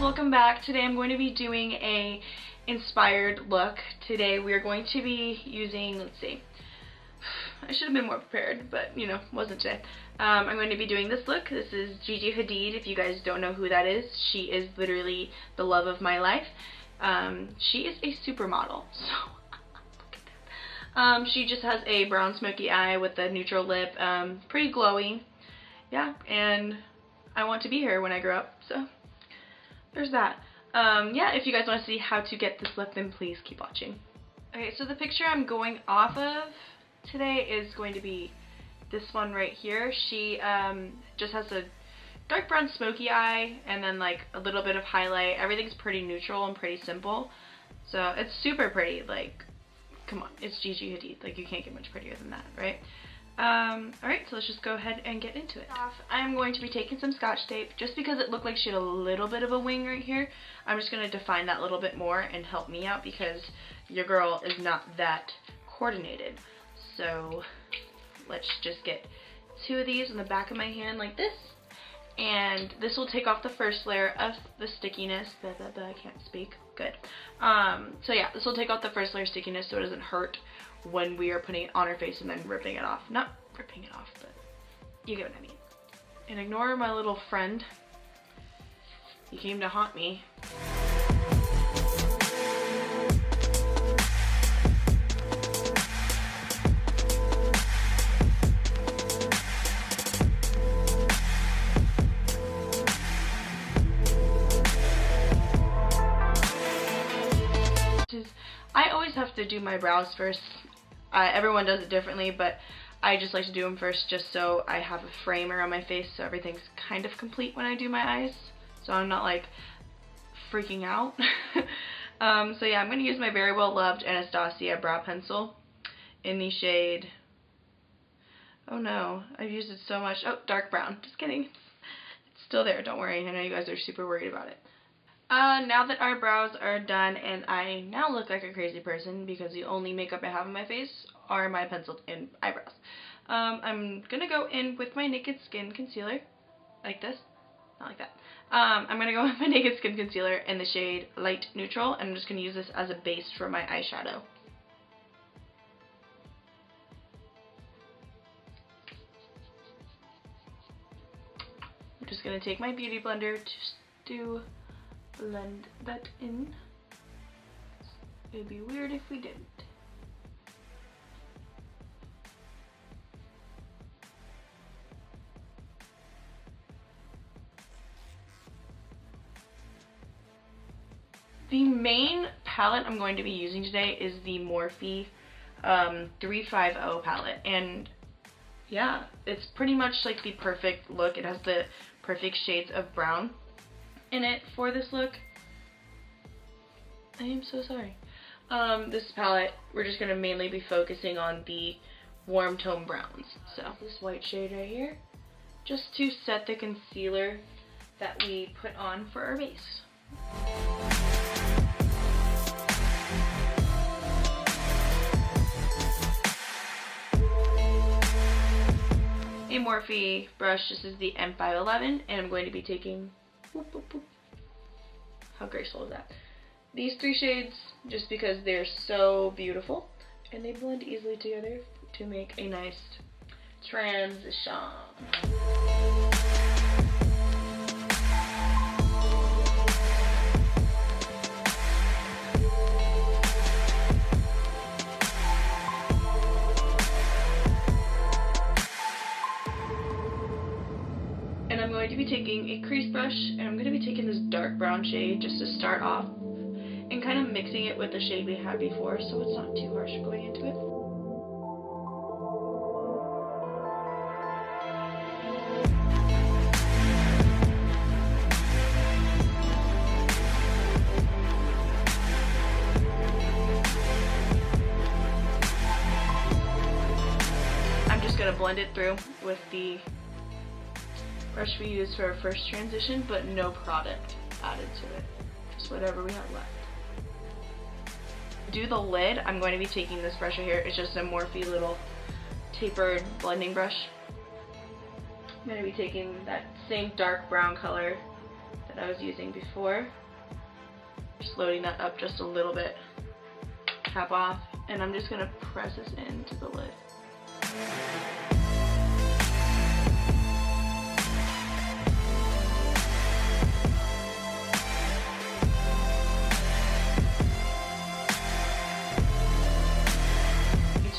welcome back. Today I'm going to be doing a inspired look. Today we are going to be using, let's see, I should have been more prepared, but you know, wasn't today. I'm going to be doing this look. This is Gigi Hadid. If you guys don't know who that is, she is literally the love of my life. She is a supermodel, so look at that. She just has a brown smoky eye with a neutral lip, pretty glowy, yeah, and I want to be her when I grow up, so there's that. Yeah, if you guys want to see how to get this look, then please keep watching. Okay, so the picture I'm going off of today is going to be this one right here. She just has a dark brown smoky eye and then like a little bit of highlight. Everything's pretty neutral and pretty simple, so it's super pretty. Like, come on, it's Gigi Hadid. Like, you can't get much prettier than that, right? Alright, so let's just go ahead and get into it. I'm going to be taking some Scotch tape. Just because it looked like she had a little bit of a wing right here, I'm just going to define that a little bit more and help me out because your girl is not that coordinated. So let's just get two of these on the back of my hand like this, and this will take off the first layer of the stickiness. I can't speak. Good. So yeah, this will take off the first layer of stickiness so it doesn't hurt when we are putting it on her face and then ripping it off. Not ripping it off, but you get what I mean. And ignore my little friend. He came to haunt me. I always have to do my brows first. Everyone does it differently, but I just like to do them first just so I have a frame around my face so everything's kind of complete when I do my eyes, so I'm not like freaking out. So yeah, I'm going to use my very well loved Anastasia brow pencil in the shade, oh no, I've used it so much, oh, dark brown, just kidding, it's still there, don't worry, I know you guys are super worried about it. Now that our brows are done and I now look like a crazy person because the only makeup I have on my face are my penciled in eyebrows, I'm gonna go in with my Naked Skin concealer, like this, not like that. I'm gonna go with my Naked Skin concealer in the shade Light Neutral, and I'm just gonna use this as a base for my eyeshadow. I'm just gonna take my beauty blender to blend that in. It'd be weird if we didn't. The main palette I'm going to be using today is the Morphe 350 palette, and yeah, it's pretty much like the perfect look. It has the perfect shades of brown in it for this look. I am so sorry. This palette, we're just going to mainly be focusing on the warm tone browns. So this white shade right here, just to set the concealer that we put on for our base. A Morphe brush, this is the M511, and I'm going to be taking, whoop, whoop, whoop. How graceful is that? These three shades, just because they're so beautiful and they blend easily together to make a nice transition. And I'm going to be taking a crease brush, and I'm going to be taking this dark brown shade just to start off and kind of mixing it with the shade we had before so it's not too harsh going into it. I'm just going to blend it through with the brush we used for our first transition, but no product added to it, just whatever we have left. To do the lid, I'm going to be taking this brush right here. It's just a Morphe little tapered blending brush. I'm going to be taking that same dark brown color that I was using before. Just loading that up just a little bit. Cap off, and I'm just gonna press this into the lid.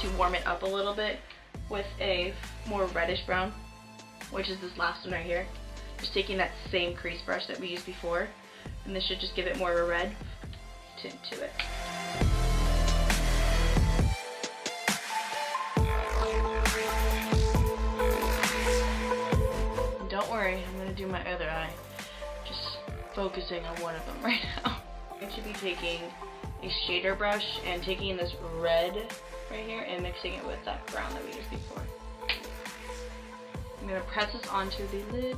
To warm it up a little bit with a more reddish brown, which is this last one right here. Just taking that same crease brush that we used before, and this should just give it more of a red tint to it. And don't worry, I'm going to do my other eye, just focusing on one of them right now. I'm going to be taking a shader brush and taking this red right here and mixing it with that brown that we used before. I'm going to press this onto the lid.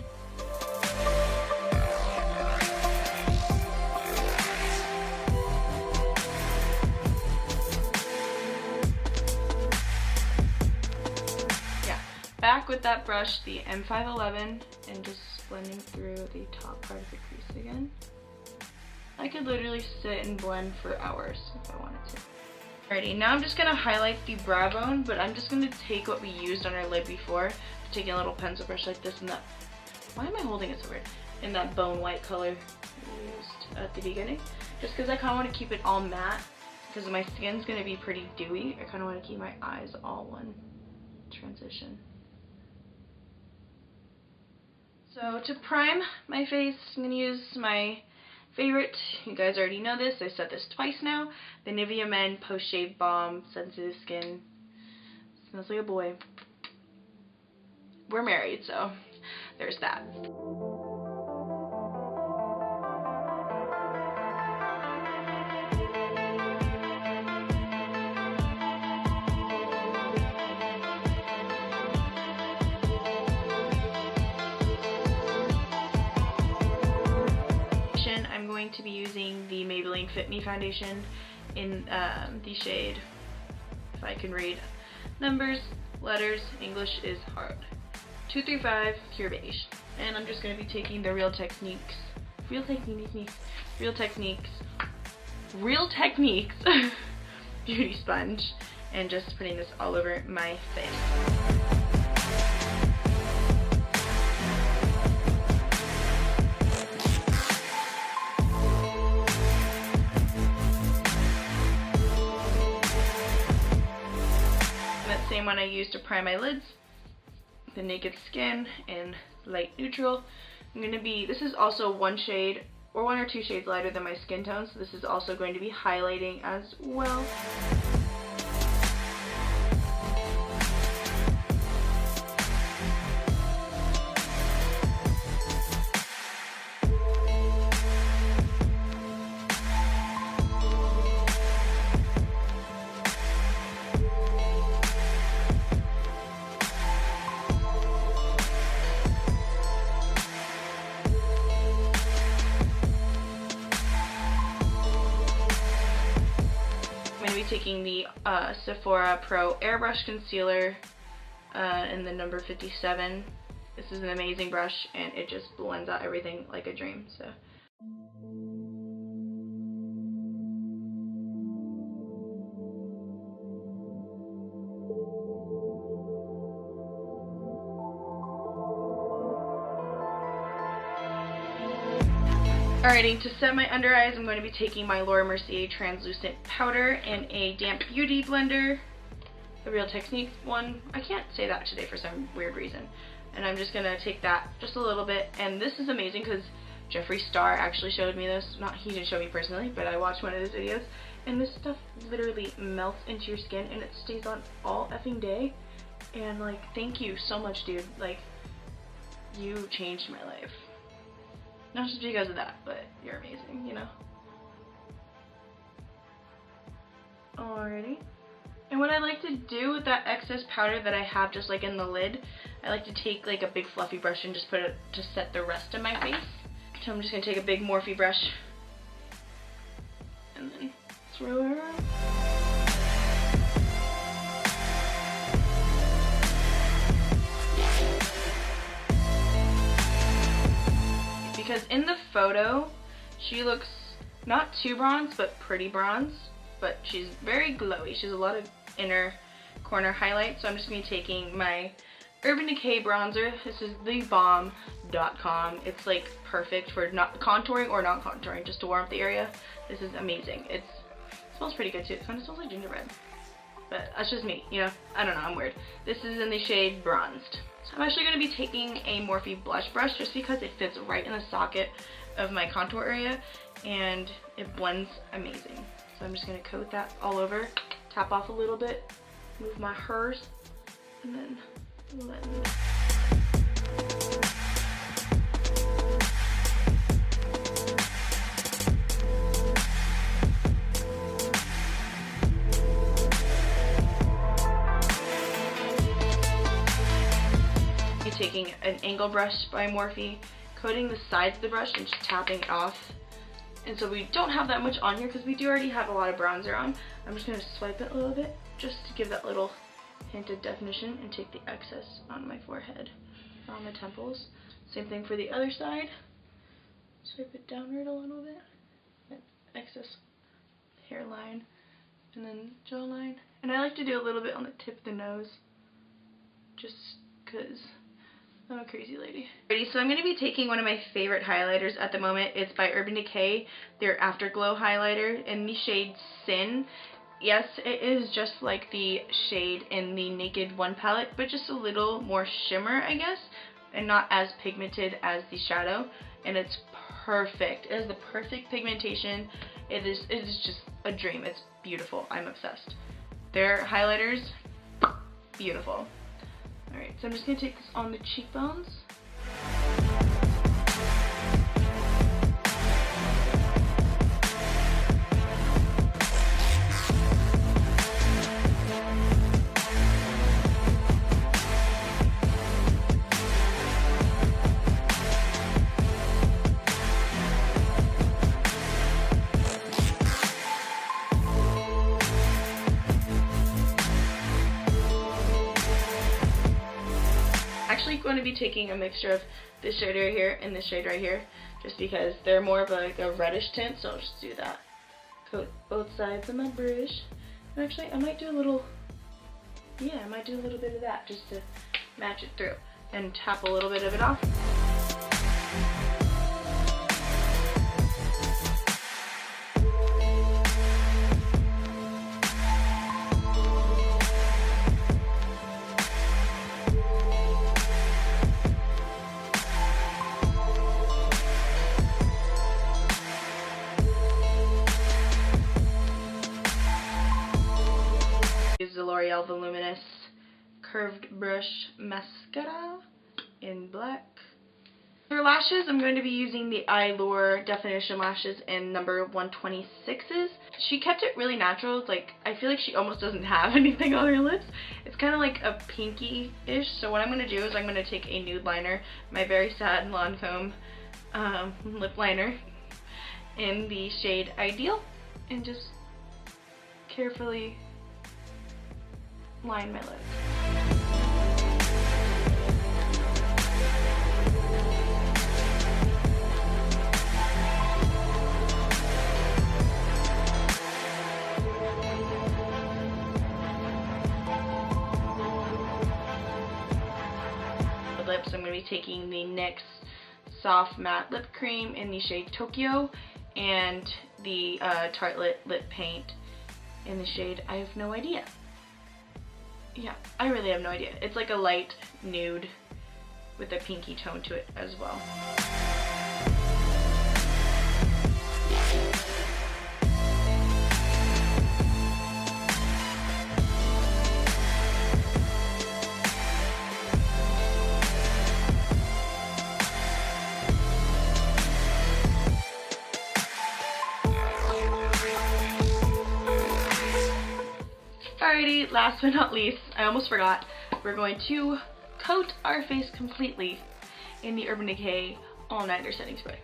Yeah, back with that brush, the M511, and just blending through the top part of the crease again. I could literally sit and blend for hours if I wanted to. Alrighty, now I'm just going to highlight the brow bone, but I'm just going to take what we used on our lid before, taking a little pencil brush like this and that. Why am I holding it so weird? In that bone white color we used at the beginning. Just because I kind of want to keep it all matte, because my skin's going to be pretty dewy. I kind of want to keep my eyes all one transition. So to prime my face, I'm going to use my favorite, you guys already know this, I said this twice now, the Nivea Men Post Shave Balm Sensitive Skin. Smells like a boy. We're married, so there's that. I'm going to be using the Maybelline Fit Me foundation in the shade, if I can read numbers, letters, English is hard, 235 Pure Beige. And I'm just going to be taking the Real Techniques beauty sponge and just putting this all over my face. Same one I used to prime my lids, the Naked Skin in light neutral. This is also one shade or one or two shades lighter than my skin tone, so this is also going to be highlighting as well. Taking the Sephora Pro Airbrush Concealer in the number 57. This is an amazing brush and it just blends out everything like a dream. So. Alrighty, to set my under eyes, I'm going to be taking my Laura Mercier translucent powder in a damp beauty blender, the Real Techniques one. I can't say that today for some weird reason. And I'm just going to take that just a little bit. And this is amazing because Jeffree Star actually showed me this. He didn't show me personally, but I watched one of his videos. And this stuff literally melts into your skin and it stays on all effing day. And like, thank you so much, dude. Like, you changed my life. Not just because of that, but you're amazing, you know? Alrighty. And what I like to do with that excess powder that I have just like in the lid, I like to take like a big fluffy brush and just put it to set the rest of my face. So I'm just going to take a big Morphe brush and then throw it around. because in the photo she looks not too bronze but pretty bronze, but she's very glowy. She has a lot of inner corner highlights. So I'm just going to be taking my Urban Decay bronzer. This is thebomb.com. It's like perfect for not contouring or not contouring, just to warm up the area. This is amazing. It smells pretty good too. It kind of smells like gingerbread, but that's just me, you know. I don't know, I'm weird. This is in the shade Bronzed. I'm actually going to be taking a Morphe blush brush just because it fits right in the socket of my contour area and it blends amazing. So I'm just going to coat that all over, tap off a little bit, move my hairs, and then blend. Taking an angle brush by Morphe, coating the sides of the brush and just tapping it off. And so we don't have that much on here because we do already have a lot of bronzer on. I'm just going to swipe it a little bit just to give that little hint of definition and take the excess on my forehead, on the temples. Same thing for the other side. Swipe it downward a little bit. That excess hairline and then jawline. And I like to do a little bit on the tip of the nose just because I'm a crazy lady. Alrighty, so I'm going to be taking one of my favorite highlighters at the moment. It's by Urban Decay, their Afterglow highlighter in the shade Sin. Yes, it is just like the shade in the Naked 1 palette, but just a little more shimmer, I guess, and not as pigmented as the shadow. And it's perfect. It has the perfect pigmentation. It is just a dream. It's beautiful. I'm obsessed. Their highlighters, beautiful. Alright, so I'm just going to take this on the cheekbones. Actually going to be taking a mixture of this shade right here and this shade right here just because they're more of like a reddish tint, so I'll just do that. Coat both sides of my brush. And actually I might do a little, yeah, I might do a little bit of that just to match it through and tap a little bit of it off. The L'Oreal Voluminous Curved Brush Mascara in black. For lashes, I'm going to be using the Eyelure Definition Lashes in number 126s. She kept it really natural. It's like, I feel like she almost doesn't have anything on her lips. It's kind of like a pinky-ish. So what I'm going to do is I'm going to take a nude liner, my Very Sad Lancome lip liner in the shade Ideal, and just carefully line my lips. The lips, I'm going to be taking the NYX Soft Matte Lip Cream in the shade Tokyo and the Tartelette Lip Paint in the shade I Have No Idea. Yeah, I really have no idea. It's like a light nude with a pinky tone to it as well. Alrighty, last but not least, I almost forgot, we're going to coat our face completely in the Urban Decay All Nighter Setting Spray.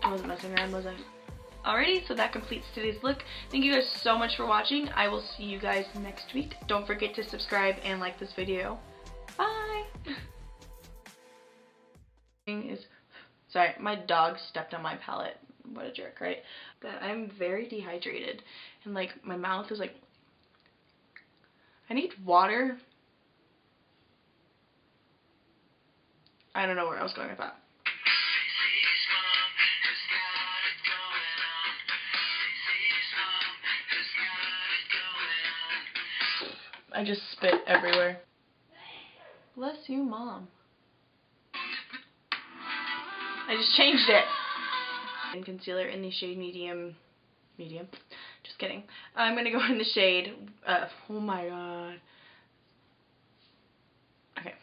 I wasn't messing around, was I? Alrighty, so that completes today's look. Thank you guys so much for watching. I will see you guys next week. Don't forget to subscribe and like this video. Bye! Is, sorry, my dog stepped on my palette. What a jerk, right? But I'm very dehydrated, and like my mouth is like, I need water. I don't know where I was going with that. I just spit everywhere. Bless you, Mom. I just changed it. And concealer in the shade medium. Just kidding. I'm gonna go in the shade. Oh my god. Okay.